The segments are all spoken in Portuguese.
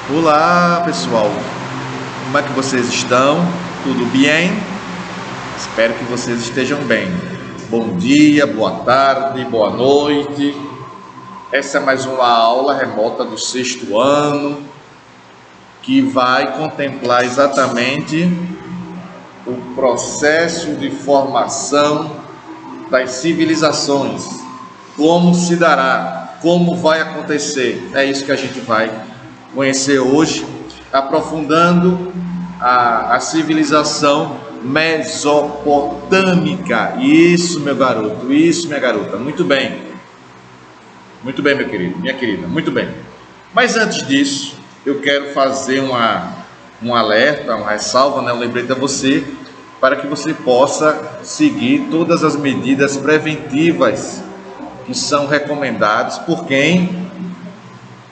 Olá pessoal, como é que vocês estão? Tudo bem? Espero que vocês estejam bem. Bom dia, boa tarde, boa noite. Essa é mais uma aula remota do sexto ano que vai contemplar exatamente o processo de formação das civilizações. Como se dará, como vai acontecer. É isso que a gente vai conhecer hoje, aprofundando a civilização mesopotâmica. Isso, meu garoto, isso, minha garota, muito bem, meu querido, minha querida, muito bem. Mas antes disso, eu quero fazer um alerta, uma ressalva, um lembrete a você, para que você possa seguir todas as medidas preventivas que são recomendadas por quem?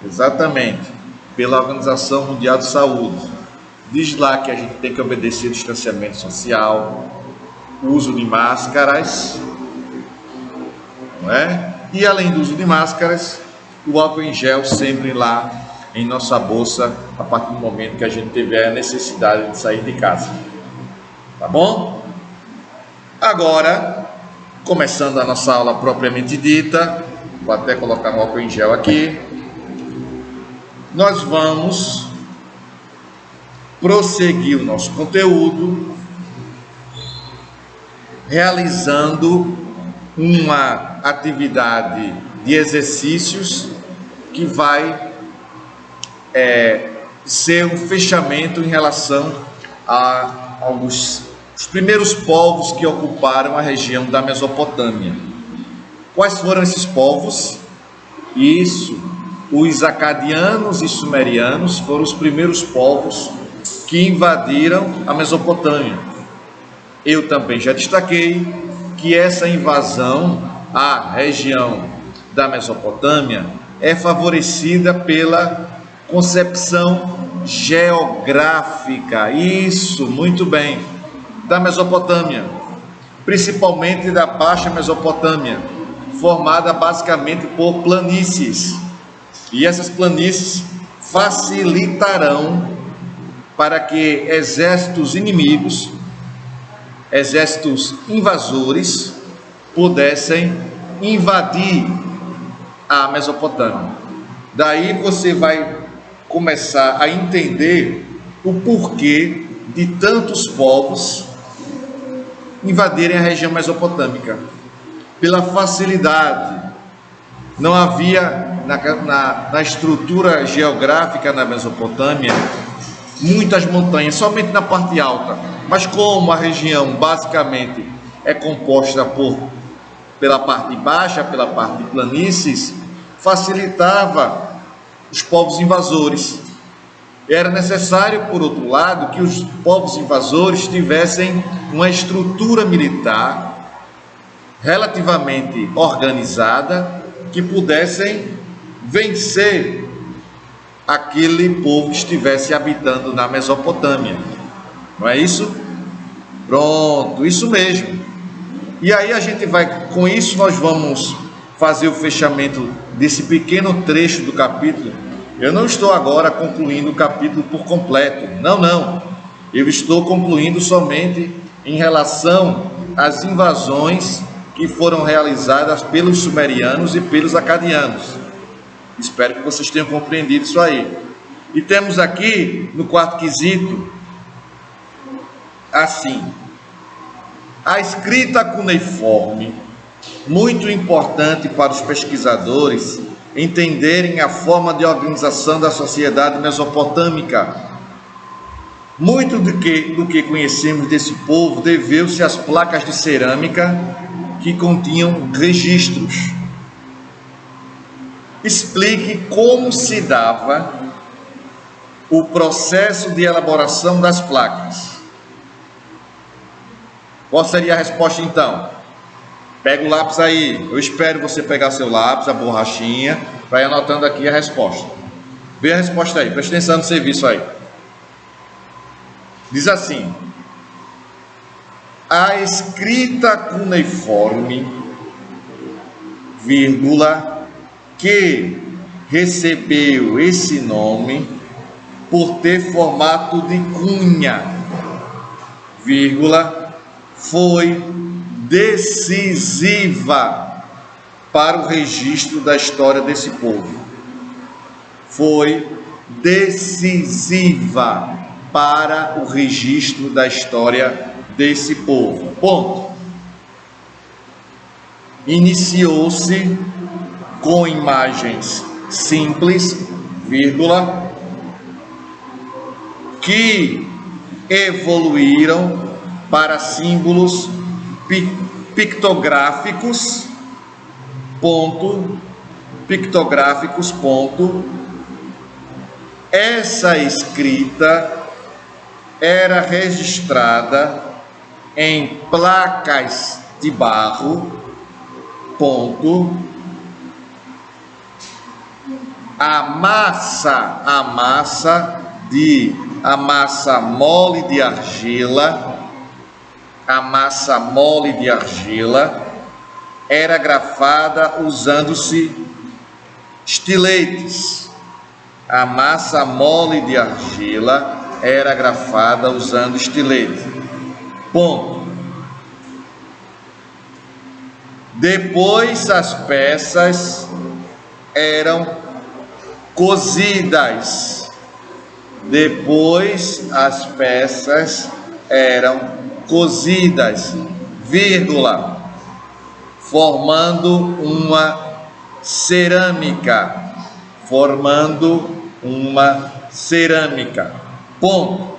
Exatamente, pela Organização Mundial de Saúde. Diz lá que a gente tem que obedecer o distanciamento social, o uso de máscaras, não é? E além do uso de máscaras, o álcool em gel sempre lá em nossa bolsa, a partir do momento que a gente tiver a necessidade de sair de casa. Tá bom? Agora, começando a nossa aula propriamente dita, vou até colocar o álcool em gel aqui. Nós vamos prosseguir o nosso conteúdo realizando uma atividade de exercícios que vai ser um fechamento em relação aos primeiros povos que ocuparam a região da Mesopotâmia. Quais foram esses povos? Os acadianos e sumerianos foram os primeiros povos que invadiram a Mesopotâmia. Eu também já destaquei que essa invasão à região da Mesopotâmia é favorecida pela concepção geográfica, isso, muito bem, da Mesopotâmia, principalmente da Baixa Mesopotâmia, formada basicamente por planícies. E essas planícies facilitarão para que exércitos inimigos, exércitos invasores, pudessem invadir a Mesopotâmia. Daí você vai começar a entender o porquê de tantos povos invadirem a região mesopotâmica. Pela facilidade. Não havia na estrutura geográfica na Mesopotâmia muitas montanhas, somente na parte alta. Mas como a região basicamente é composta pela parte baixa, pela parte de planícies, facilitava os povos invasores. Era necessário, por outro lado, que os povos invasores tivessem uma estrutura militar relativamente organizada, que pudessem vencer aquele povo que estivesse habitando na Mesopotâmia. Não é isso? Pronto, isso mesmo. E aí com isso nós vamos fazer o fechamento desse pequeno trecho do capítulo. Eu não estou agora concluindo o capítulo por completo. Não. Eu estou concluindo somente em relação às invasões que foram realizadas pelos sumerianos e pelos acadianos. Espero que vocês tenham compreendido isso aí. E temos aqui, no quarto quesito, assim, a escrita cuneiforme, muito importante para os pesquisadores entenderem a forma de organização da sociedade mesopotâmica. Muito do que conhecemos desse povo deveu-se às placas de cerâmica que continham registros. Explique como se dava o processo de elaboração das placas. Qual seria a resposta então? Pega o lápis aí. Eu espero você pegar seu lápis, a borrachinha, para ir anotando aqui a resposta. Vê a resposta aí, presta atenção no serviço aí. Diz assim: a escrita cuneiforme, vírgula, que recebeu esse nome por ter formato de cunha, vírgula, foi decisiva para o registro da história desse povo. Foi decisiva para o registro da história desse povo. Ponto. Iniciou-se com imagens simples, vírgula, que evoluíram para símbolos pictográficos, ponto, pictográficos, ponto. Essa escrita era registrada em placas de barro, ponto. A massa mole de argila, era grafada usando-se estiletes. A massa mole de argila era grafada usando estilete. Ponto. Depois as peças eram cozidas. Vírgula, formando uma cerâmica. Ponto.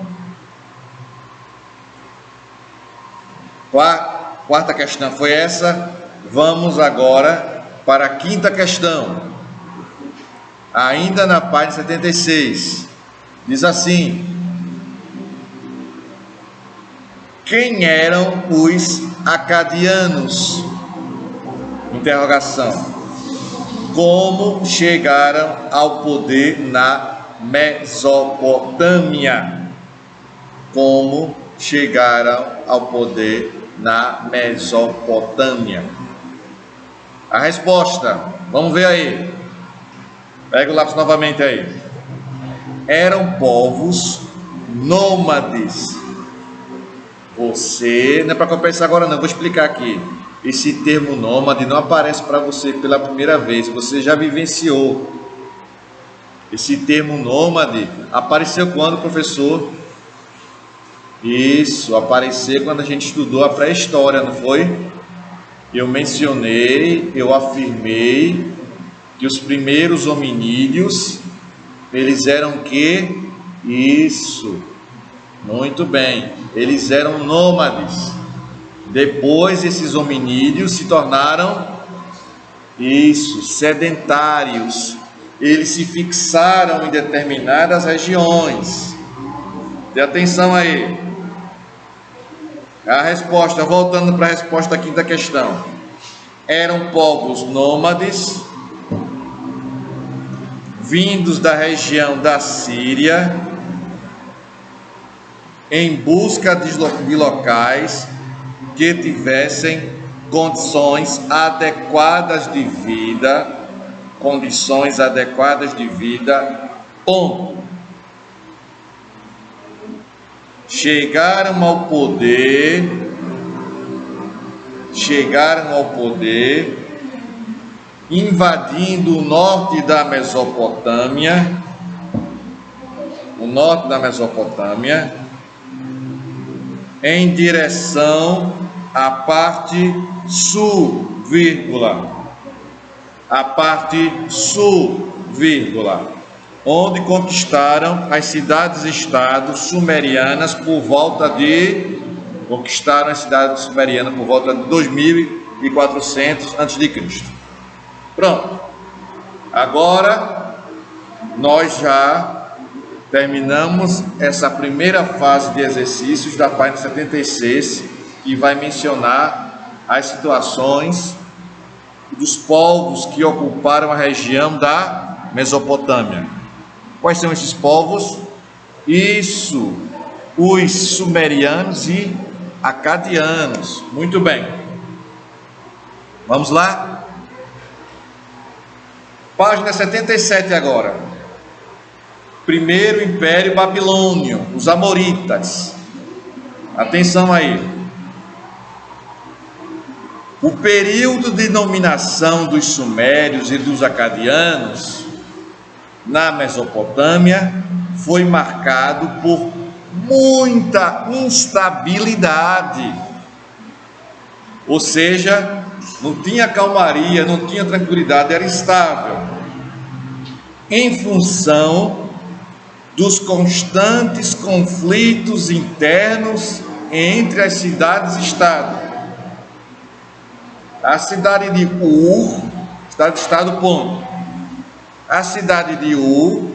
Quarta questão foi essa. Vamos agora para a quinta questão. Ainda na página 76. Diz assim: quem eram os acadianos? Interrogação. Como chegaram ao poder na Mesopotâmia? A resposta, vamos ver aí. Pega o lápis novamente aí. Eram povos nômades. Você, não é para compensar agora não, vou explicar aqui. Esse termo nômade não aparece para você pela primeira vez, você já vivenciou. Esse termo nômade apareceu quando, professor? Isso, apareceu quando a gente estudou a pré-história, não foi? Eu mencionei, eu afirmei que os primeiros hominídeos, eles eram o quê? Isso, muito bem, eles eram nômades. Depois esses hominídeos se tornaram, isso, sedentários. Eles se fixaram em determinadas regiões. Dê atenção aí. A resposta, voltando para a resposta da quinta questão. Eram povos nômades, vindos da região da Síria, em busca de locais que tivessem condições adequadas de vida, ponto. Chegaram ao poder, invadindo o norte da Mesopotâmia, em direção à parte sul, onde conquistaram as cidades-estado sumerianas por volta de 2400 a.C. Pronto. Agora nós já terminamos essa primeira fase de exercícios da página 76, que vai mencionar as situações dos povos que ocuparam a região da Mesopotâmia. Quais são esses povos? Isso, os sumerianos e acadianos. Muito bem. Vamos lá? Página 77 agora. primeiro Império Babilônio, os Amoritas. Atenção aí. O período de dominação dos sumérios e dos acadianos na Mesopotâmia foi marcado por muita instabilidade. Ou seja, não tinha calmaria, não tinha tranquilidade, era instável. Em função dos constantes conflitos internos entre as cidades-estado. A cidade de Ur, cidade-estado, ponto. A cidade de Ur,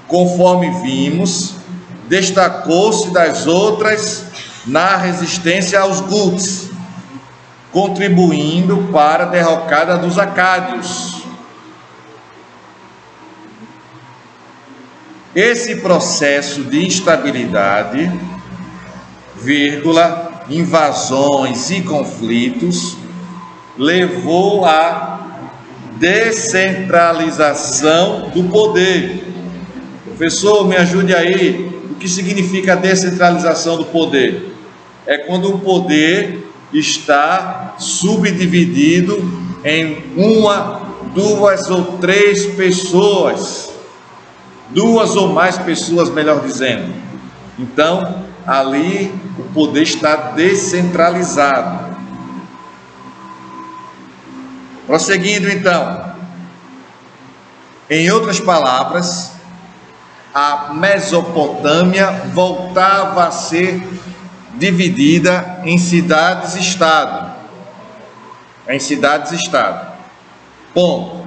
conforme vimos, destacou-se das outras na resistência aos Guts, contribuindo para a derrocada dos acádios. Esse processo de instabilidade, invasões e conflitos, levou à descentralização do poder. Professor, me ajude aí. O que significa a descentralização do poder? É quando o poder está subdividido em uma, duas ou três pessoas. Duas ou mais pessoas, melhor dizendo. Então, ali o poder está descentralizado. Prosseguindo então, em outras palavras, a Mesopotâmia voltava a ser dividida em cidades-estado. Ponto.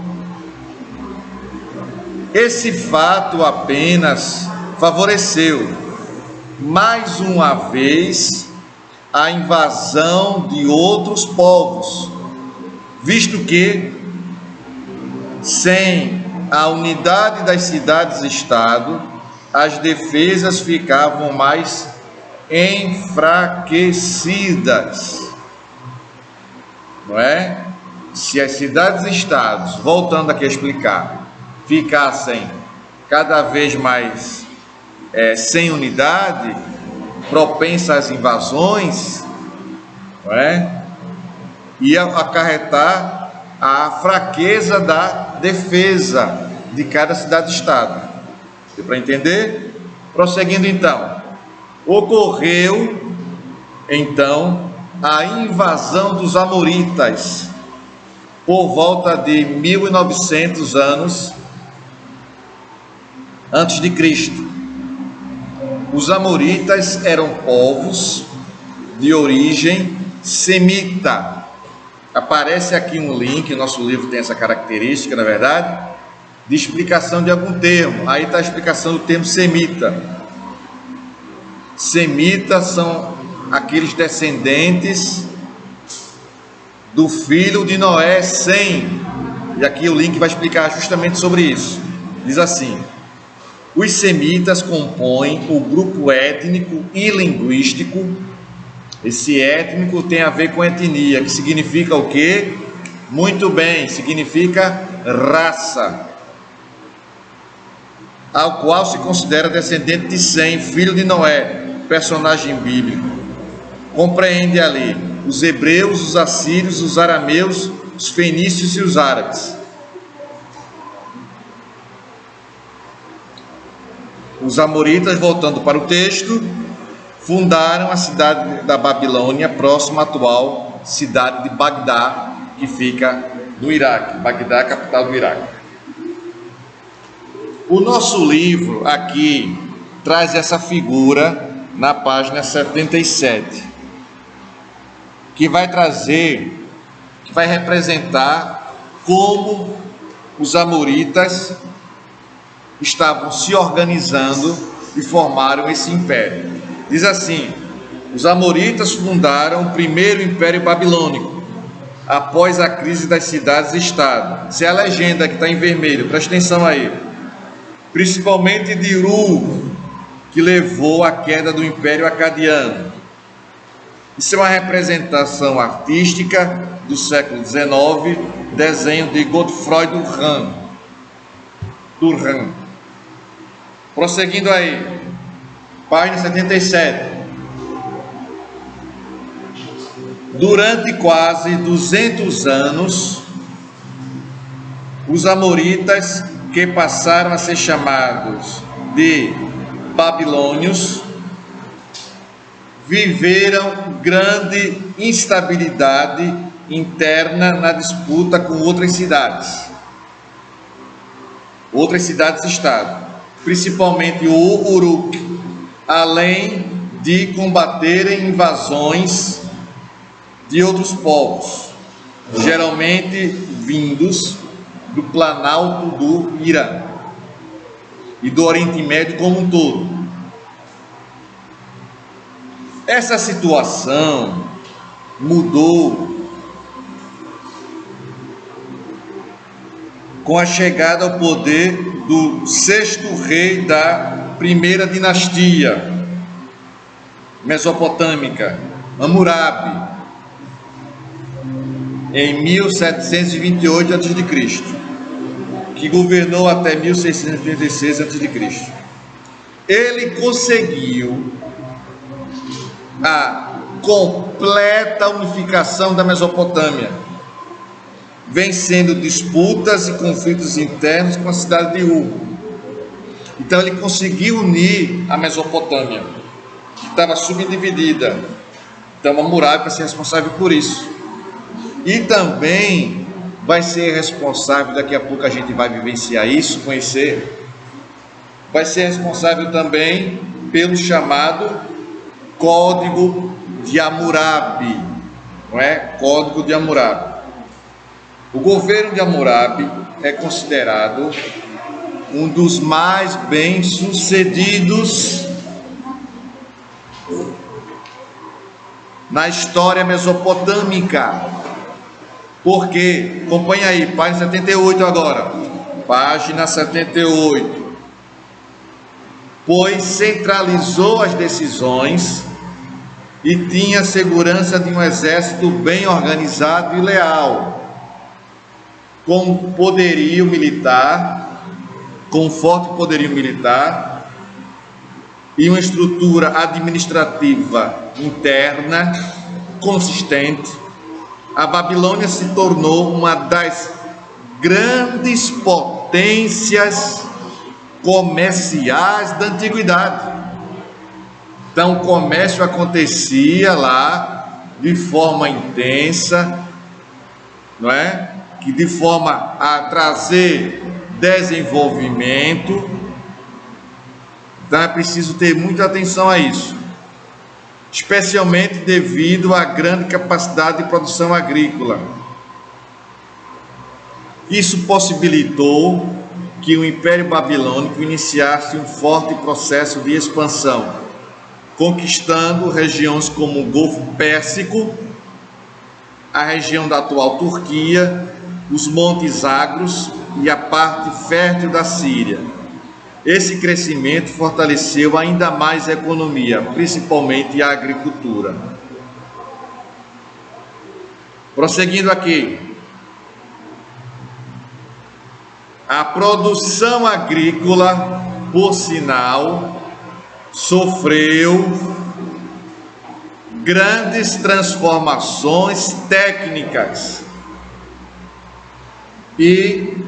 Esse fato apenas favoreceu, mais uma vez, a invasão de outros povos, visto que, sem a unidade das cidades-estado, as defesas ficavam mais enfraquecidas, não é? Se as cidades-estados, voltando aqui a explicar, ficassem cada vez mais sem unidade, propensa às invasões, não é? Ia acarretar a fraqueza da defesa de cada cidade-estado. Deu para entender? Prosseguindo então, ocorreu então a invasão dos amoritas por volta de 1900 anos antes de Cristo. Os amoritas eram povos de origem semita. Aparece aqui um link, nosso livro tem essa característica, na verdade, de explicação de algum termo. Aí está a explicação do termo semita. Semitas são aqueles descendentes do filho de Noé, Sem. E aqui o link vai explicar justamente sobre isso. Diz assim: os semitas compõem o grupo étnico e linguístico. Esse étnico tem a ver com etnia, que significa o quê? Muito bem, significa raça, ao qual se considera descendente de Sem, filho de Noé, personagem bíblico. Compreende ali os hebreus, os assírios, os arameus, os fenícios e os árabes. Os amoritas, voltando para o texto, fundaram a cidade da Babilônia, próxima à atual cidade de Bagdá, que fica no Iraque. Bagdá é a capital do Iraque. O nosso livro aqui traz essa figura na página 77, que vai representar como os amoritas estavam se organizando e formaram esse império. Diz assim: os amoritas fundaram o primeiro império babilônico, após a crise das cidades-estado. Essa é a legenda que está em vermelho, presta atenção aí. Principalmente de Ur, que levou à queda do Império Acadiano. Isso é uma representação artística do século XIX, desenho de Godefroy Durand. Prosseguindo aí, página 77. Durante quase 200 anos, os amoritas, que passaram a ser chamados de babilônios, viveram grande instabilidade interna na disputa com outras cidades-estado, principalmente o Uruk, além de combaterem invasões de outros povos, geralmente vindos do Planalto do Irã e do Oriente Médio como um todo. Essa situação mudou com a chegada ao poder do sexto rei da primeira dinastia mesopotâmica, Hammurabi, em 1728 a.C., que governou até 1636 a.C. Ele conseguiu a completa unificação da Mesopotâmia, vencendo disputas e conflitos internos com a cidade de Ur. Então ele conseguiu unir a Mesopotâmia, que estava subdividida. Então Hammurabi vai ser responsável por isso. E também vai ser responsável, daqui a pouco a gente vai vivenciar isso, conhecer, vai ser responsável também pelo chamado Código de Hammurabi, não é? Código de Hammurabi. O governo de Hammurabi é considerado um dos mais bem-sucedidos na história mesopotâmica. Porque, acompanha aí, página 78 agora, página 78, pois centralizou as decisões e tinha segurança de um exército bem organizado e leal, com poderio militar, com forte poderio militar e uma estrutura administrativa interna consistente. A Babilônia se tornou uma das grandes potências comerciais da antiguidade. Então o comércio acontecia lá de forma intensa, não é? Que de forma a trazer desenvolvimento. Então é preciso ter muita atenção a isso, especialmente devido à grande capacidade de produção agrícola. Isso possibilitou que o Império Babilônico iniciasse um forte processo de expansão, conquistando regiões como o Golfo Pérsico, a região da atual Turquia, os Montes Zagros e a parte fértil da Síria. Esse crescimento fortaleceu ainda mais a economia, principalmente a agricultura. Prosseguindo aqui, a produção agrícola, por sinal, sofreu grandes transformações técnicas e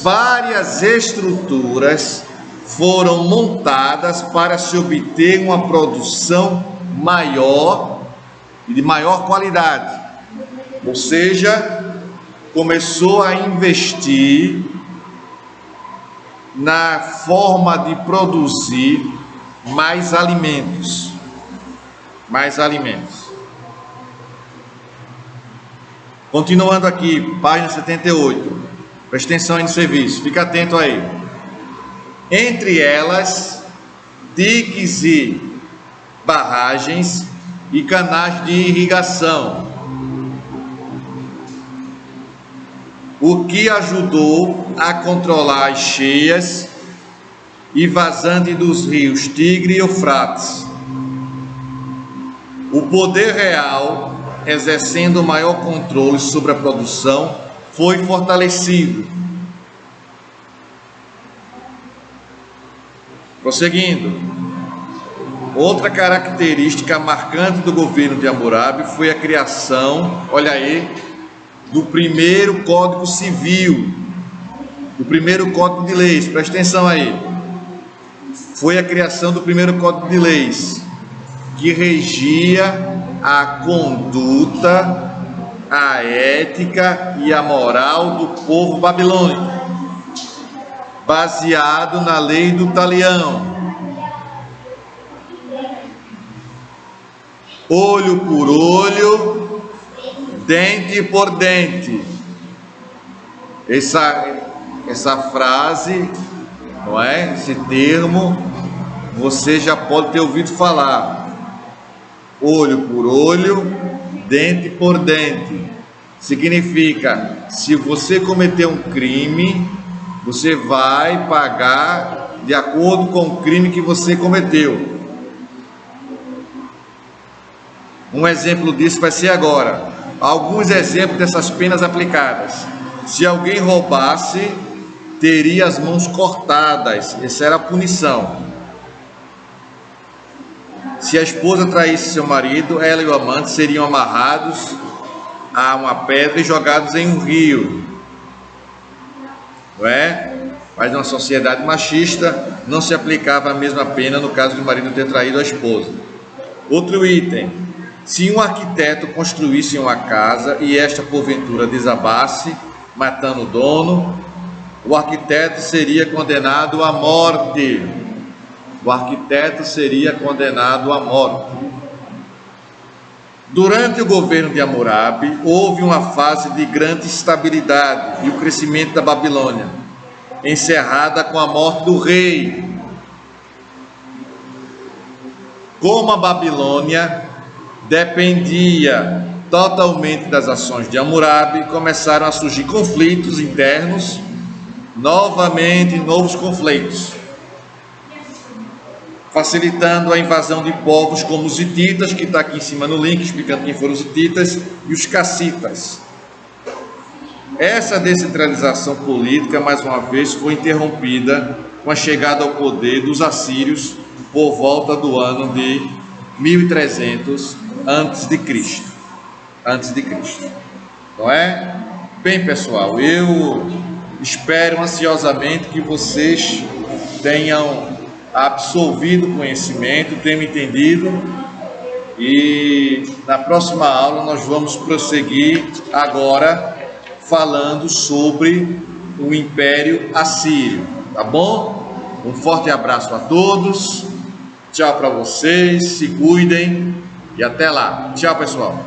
várias estruturas foram montadas para se obter uma produção maior e de maior qualidade. Ou seja, começou a investir na forma de produzir mais alimentos. Continuando aqui, página 78. Preste atenção aí no serviço, fica atento aí. Entre elas, diques e barragens e canais de irrigação, o que ajudou a controlar as cheias e vazantes dos rios Tigre e Eufrates. O poder real, exercendo maior controle sobre a produção, foi fortalecido. Prosseguindo, outra característica marcante do governo de Hammurabi foi a criação, olha aí, do primeiro Código Civil, do primeiro Código de Leis. Presta atenção aí. Foi a criação do primeiro Código de Leis, que regia a conduta, a ética e a moral do povo babilônico, baseado na lei do Talião. Olho por olho, dente por dente. Essa frase, não é? Esse termo, você já pode ter ouvido falar. Olho por olho, dente por dente. Significa, se você cometer um crime, você vai pagar de acordo com o crime que você cometeu. Um exemplo disso vai ser agora. Alguns exemplos dessas penas aplicadas. Se alguém roubasse, teria as mãos cortadas. Essa era a punição. Se a esposa traísse seu marido, ela e o amante seriam amarrados a uma pedra e jogados em um rio. Não é? Mas numa sociedade machista não se aplicava a mesma pena no caso do marido ter traído a esposa. Outro item: se um arquiteto construísse uma casa e esta porventura desabasse, matando o dono, o arquiteto seria condenado à morte. O arquiteto seria condenado à morte. Durante o governo de Hammurabi, houve uma fase de grande estabilidade e o crescimento da Babilônia, encerrada com a morte do rei. Como a Babilônia dependia totalmente das ações de Hammurabi, começaram a surgir conflitos internos, novamente novos conflitos, facilitando a invasão de povos como os hititas, que está aqui em cima no link, explicando quem foram os hititas, e os cassitas. Essa descentralização política, mais uma vez, foi interrompida com a chegada ao poder dos assírios por volta do ano de 1300 a.C. Não é? Bem, pessoal, eu espero ansiosamente que vocês tenham absorvido o conhecimento, tenham entendido, e na próxima aula nós vamos prosseguir agora falando sobre o Império Assírio, tá bom? Um forte abraço a todos, tchau para vocês, se cuidem e até lá. Tchau, pessoal.